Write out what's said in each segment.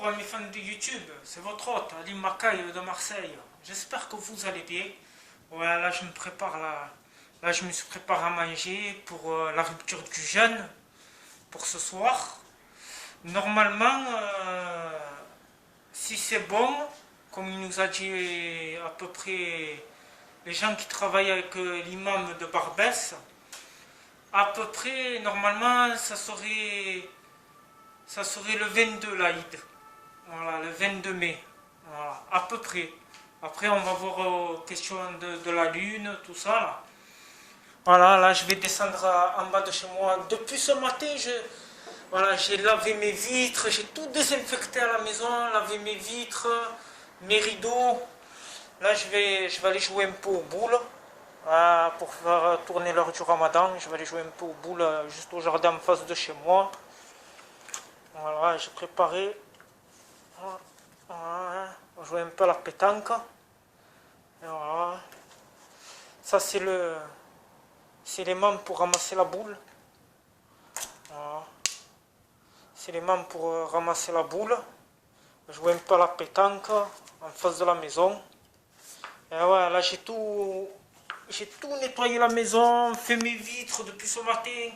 bonjour à mes fans de YouTube, c'est votre hôte Ali Makaï de Marseille. J'espère que vous allez bien. Ouais, là je me prépare là je me suis préparé à manger pour la rupture du jeûne pour ce soir. Normalement, si c'est bon, comme il nous a dit à peu près les gens qui travaillent avec l'imam de Barbès, à peu près normalement ça serait le 22 l'Aïd. Voilà, le 22 mai. Voilà, à peu près. Après, on va voir aux questions de la lune, tout ça. Là. Voilà, là, je vais descendre en bas de chez moi. Depuis ce matin, voilà, j'ai lavé mes vitres, j'ai tout désinfecté à la maison, lavé mes vitres, mes rideaux. Là, je vais aller jouer un peu aux boules. Pour faire tourner l'heure du ramadan, je vais aller jouer un peu aux boules juste au jardin en face de chez moi. Voilà, j'ai préparé. Voilà, on va jouer un peu à la pétanque. Et voilà. Ça c'est les membres pour ramasser la boule. Voilà. C'est les membres pour ramasser la boule. Jouer un peu à la pétanque en face de la maison. Et ouais, là j'ai tout nettoyé la maison, fait mes vitres depuis ce matin.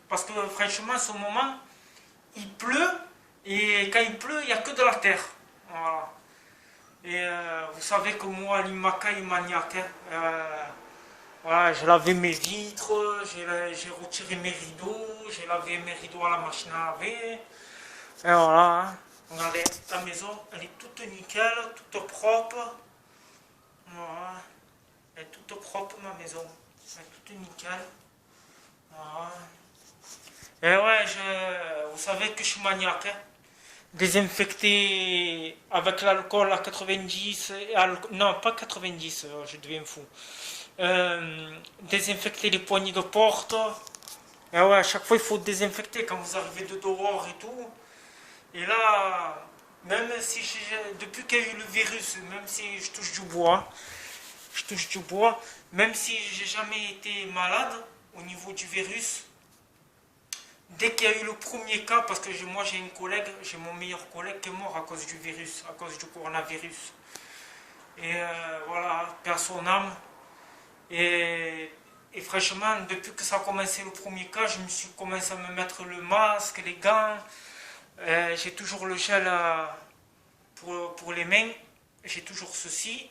Parce que franchement, ce moment, il pleut. Et quand il pleut, il n'y a que de la terre. Voilà. Et vous savez que moi, l'imaka est maniaque. Voilà, j'ai lavé mes vitres, j'ai retiré mes rideaux, j'ai lavé mes rideaux à la machine à laver. Et voilà, hein. Regardez, la maison, elle est toute nickel, toute propre. Voilà. Elle est toute propre, ma maison. Elle est toute nickel. Voilà. Et ouais, vous savez que je suis maniaque. Hein. Désinfecter avec l'alcool à 90, non pas 90, je deviens fou. Désinfecter les poignées de porte. Et ouais, à chaque fois il faut désinfecter quand vous arrivez de dehors et tout. Et là, même si depuis qu'il y a eu le virus, même si je touche du bois, même si j'ai jamais été malade au niveau du virus, dès qu'il y a eu le premier cas, parce que moi j'ai j'ai mon meilleur collègue qui est mort à cause du virus, à cause du coronavirus. Et voilà, perd son âme. Et franchement, depuis que ça a commencé le premier cas, je me suis commencé à me mettre le masque, les gants. J'ai toujours le gel pour les mains. J'ai toujours ceci.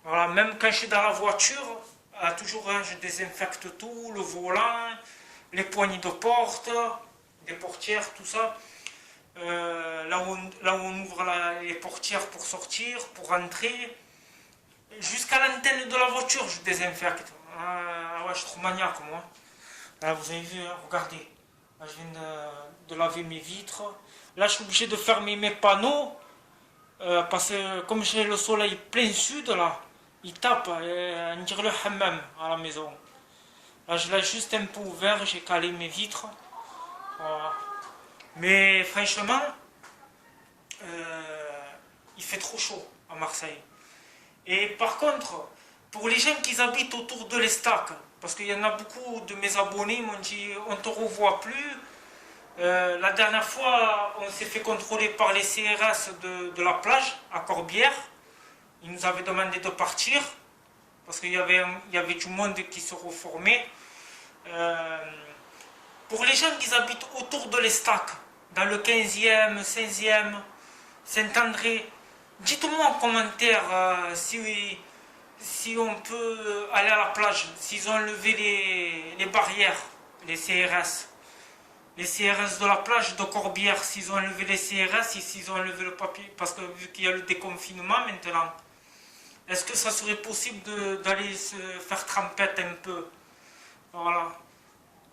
Voilà, même quand je suis dans la voiture, toujours je désinfecte tout, le volant, les poignées de porte, les portières, tout ça. Là où on ouvre les portières pour sortir, pour rentrer. Jusqu'à l'antenne de la voiture, je désinfecte. Ouais, je suis trop maniaque, moi. Là, vous avez vu, hein, regardez. Là, je viens de laver mes vitres. Là, je suis obligé de fermer mes panneaux. Parce que comme j'ai le soleil plein sud, là, il tape. On dirait le hammam à la maison. Là, je l'ai juste un peu ouvert, j'ai calé mes vitres. Voilà. Mais franchement, il fait trop chaud à Marseille. Et par contre, pour les gens qui habitent autour de l'Estac, parce qu'il y en a beaucoup de mes abonnés m'ont dit on ne te revoit plus. La dernière fois, on s'est fait contrôler par les CRS de la plage à Corbière. Ils nous avaient demandé de partir parce qu'il y avait du monde qui se reformait. Pour les gens qui habitent autour de l'Estac, dans le 15e, 16e, Saint-André, dites-moi en commentaire si on peut aller à la plage, s'ils ont enlevé les barrières, les CRS. Les CRS de la plage de Corbière, s'ils ont enlevé les CRS et s'ils ont enlevé le papier, parce que vu qu'il y a le déconfinement maintenant, est-ce que ça serait possible d'aller se faire trempette un peu? Voilà.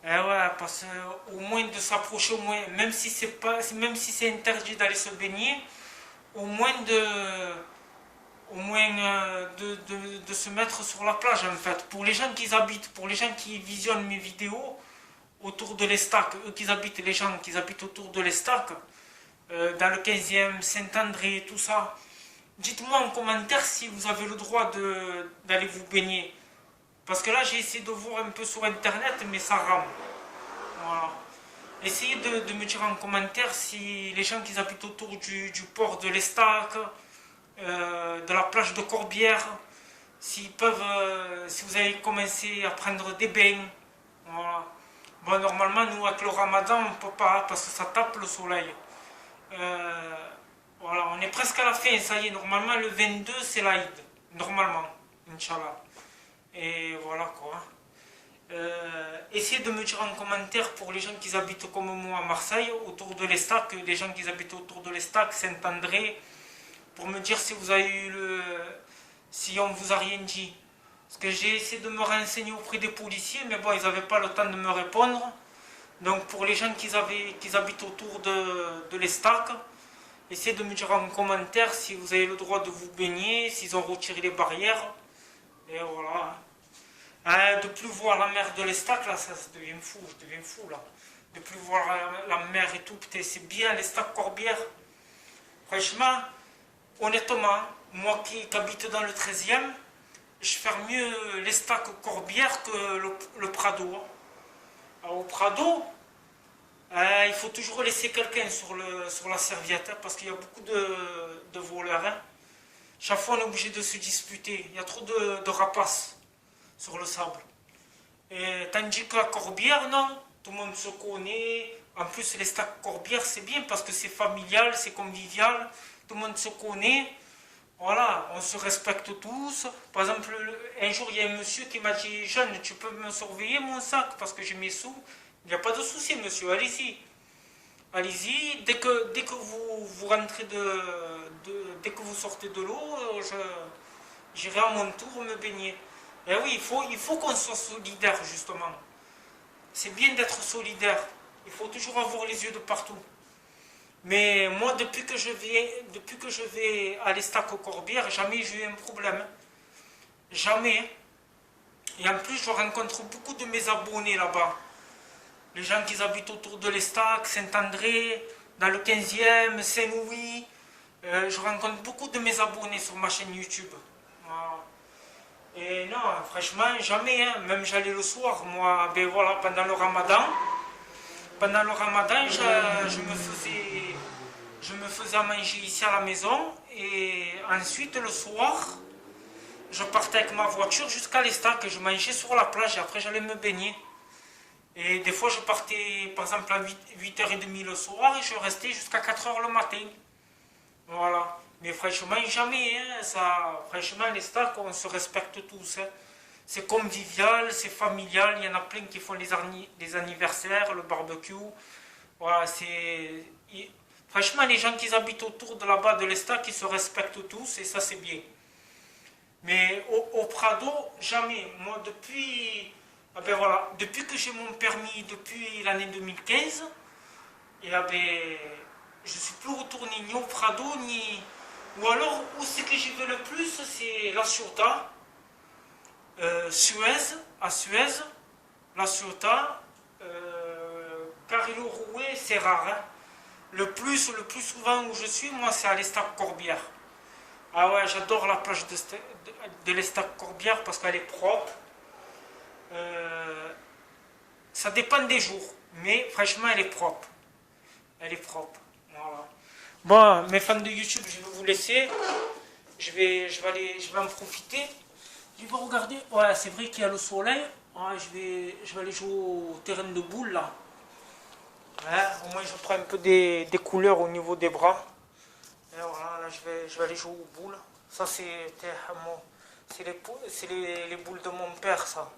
Et ouais, parce qu'au moins de s'approcher, même si c'est interdit d'aller se baigner, au moins de se mettre sur la plage en fait. Pour les gens qui habitent, pour les gens qui visionnent mes vidéos autour de l'Estac, les gens qui habitent autour de l'Estac, dans le 15e, Saint-André, tout ça, dites-moi en commentaire si vous avez le droit d'aller vous baigner. Parce que là j'ai essayé de voir un peu sur internet mais ça rame. Voilà. essayez de me dire en commentaire si les gens qui habitent autour du port de l'Estac, de la plage de Corbière, s'ils peuvent, si vous avez commencé à prendre des bains. Voilà. Bon, normalement, nous, avec le ramadan, on ne peut pas parce que ça tape le soleil. Euh, voilà, on est presque à la fin, ça y est. Normalement, le 22, c'est l'Aïd. Normalement, Inch'Allah. Et voilà quoi. Essayez de me dire en commentaire pour les gens qui habitent comme moi à Marseille, autour de l'Estac, les gens qui habitent autour de l'Estac, Saint-André, pour me dire si vous avez eu si on vous a rien dit. Parce que j'ai essayé de me renseigner auprès des policiers, mais bon, ils n'avaient pas le temps de me répondre. Donc pour les gens qui habitent autour de l'Estac, essayez de me dire en commentaire si vous avez le droit de vous baigner, s'ils ont retiré les barrières. Et voilà. De plus voir la mer de l'Estac, là, ça devient fou, je deviens fou là. De plus voir la mer et tout, putain, c'est bien l'Estac Corbière. Franchement, honnêtement, moi qui habite dans le 13e, je fais mieux l'Estac Corbière que le Prado. Alors, au Prado, il faut toujours laisser quelqu'un sur la serviette, hein, parce qu'il y a beaucoup de voleurs. Hein. Chaque fois, on est obligé de se disputer. Il y a trop de rapaces sur le sable. Et tandis qu'à Corbière, non. Tout le monde se connaît. En plus, les stacks Corbière, c'est bien parce que c'est familial, c'est convivial. Tout le monde se connaît. Voilà, on se respecte tous. Par exemple, un jour, il y a un monsieur qui m'a dit: Jeanne, tu peux me surveiller mon sac parce que j'ai mes sous. Il n'y a pas de souci, monsieur, allez-y. Allez-y, dès que vous rentrez dès que vous sortez de l'eau, j'irai à mon tour me baigner. Et oui, il faut qu'on soit solidaire, justement. C'est bien d'être solidaire. Il faut toujours avoir les yeux de partout. Mais moi, depuis que je vais à l'Estac au Corbière, jamais j'ai eu un problème. Jamais. Et en plus, je rencontre beaucoup de mes abonnés là-bas. Les gens qui habitent autour de l'Estac, Saint-André, dans le 15e, Saint-Louis. Je rencontre beaucoup de mes abonnés sur ma chaîne YouTube. Voilà. Et non, franchement, jamais. Hein. Même j'allais le soir, moi, ben voilà, pendant le ramadan. Pendant le ramadan, je me faisais à manger ici à la maison. Et ensuite, le soir, je partais avec ma voiture jusqu'à l'Estac et je mangeais sur la plage et après j'allais me baigner. Et des fois, je partais, par exemple, à 8h30 le soir et je restais jusqu'à 4h le matin. Voilà. Mais franchement, jamais. Hein, ça, franchement, les stacks, on se respecte tous. Hein. C'est convivial, c'est familial. Il y en a plein qui font les anniversaires, le barbecue. Voilà, franchement, les gens qui habitent autour de là-bas de l'Estac, ils se respectent tous et ça, c'est bien. Mais au Prado, jamais. Moi, ah ben voilà, depuis que j'ai mon permis, depuis l'année 2015, et ah ben, je ne suis plus retourné ni au Prado, ni... Ou alors, où c'est que j'y vais le plus, c'est La Ciotat, Suez, à Suez, La Ciotat, Carilo-Rouet, c'est rare. Hein. Le plus souvent où je suis, moi, c'est à l'Estac Corbière. Ah ouais, j'adore la plage de l'Estac Corbière parce qu'elle est propre. Ça dépend des jours, mais franchement, elle est propre. Elle est propre. Voilà. Bon, mes fans de YouTube, je vais vous laisser. Je vais en profiter. Je vais regarder. Ouais, c'est vrai qu'il y a le soleil. Ouais, je vais aller jouer au terrain de boules là. Ouais, au moins, je prends un peu des couleurs au niveau des bras. Et voilà, là, je vais aller jouer aux boules. Ça, c'est les boules de mon père, ça.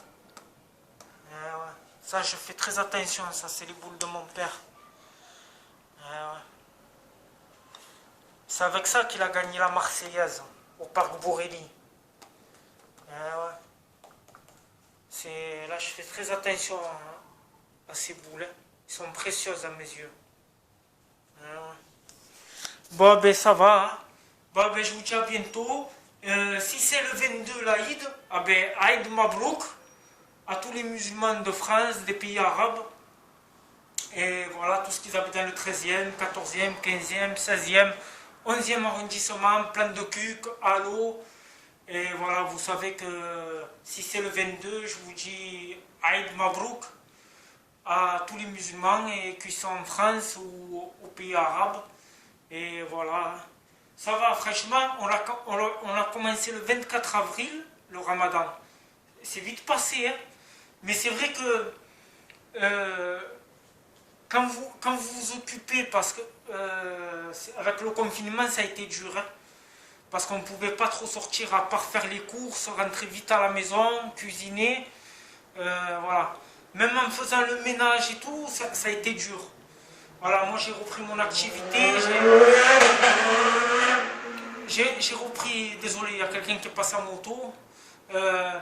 Ouais, ouais. Ça, je fais très attention. Ça, c'est les boules de mon père. Ouais, ouais. C'est avec ça qu'il a gagné la Marseillaise au parc Borély. Ouais, ouais. Là, je fais très attention à ces boules. Hein. Ils sont précieuses à mes yeux. Ouais, ouais. Bon, ben ça va. Hein. Bon, ben je vous dis à bientôt. Si c'est le 22 l'Aïd, ah ben Aïd Mabrouk à tous les musulmans de France, des pays arabes. Et voilà, tout ce qu'ils habitent dans le 13e, 14e, 15e, 16e, 11e arrondissement, plein de cucs, à l'eau. Et voilà, vous savez que si c'est le 22, je vous dis Aïd Mabrouk à tous les musulmans et qui sont en France ou aux pays arabes. Et voilà. Ça va, franchement, on a commencé le 24 avril, le ramadan. C'est vite passé, hein. Mais c'est vrai que euh, quand vous vous occupez, parce que avec le confinement, ça a été dur, hein, parce qu'on ne pouvait pas trop sortir à part faire les courses, rentrer vite à la maison, cuisiner. Voilà. Même en faisant le ménage et tout, ça a été dur. Voilà, moi j'ai repris mon activité, j'ai repris, désolé, il y a quelqu'un qui passe en moto. Euh,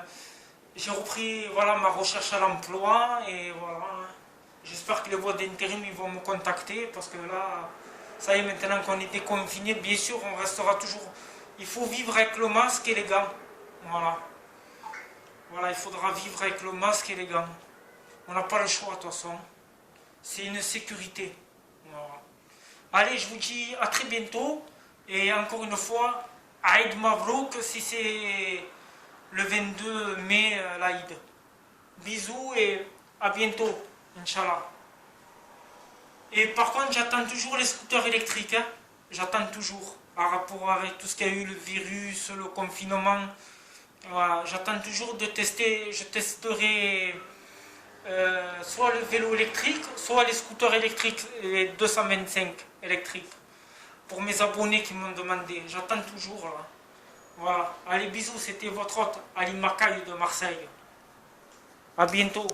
j'ai repris voilà, ma recherche à l'emploi et voilà. J'espère que les voies d'intérim ils vont me contacter parce que là, ça y est, maintenant qu'on est déconfiné, bien sûr, on restera toujours. Il faut vivre avec le masque et les gants. Voilà. Voilà, il faudra vivre avec le masque et les gants. On n'a pas le choix de toute façon. C'est une sécurité. Voilà. Allez, je vous dis à très bientôt. Et encore une fois, Aïd Mavrouk si c'est le 22 mai, l'Aïd. Bisous et à bientôt, Inch'Allah. Et par contre, j'attends toujours les scooters électriques. Hein. J'attends toujours. Par rapport avec tout ce qu'il y a eu, le virus, le confinement. Voilà, j'attends toujours de tester. Je testerai soit le vélo électrique, soit les scooters électriques, les 225 électriques. Pour mes abonnés qui m'ont demandé. J'attends toujours là. Voilà. Allez, bisous, c'était votre hôte Ali Makaï de Marseille. À bientôt.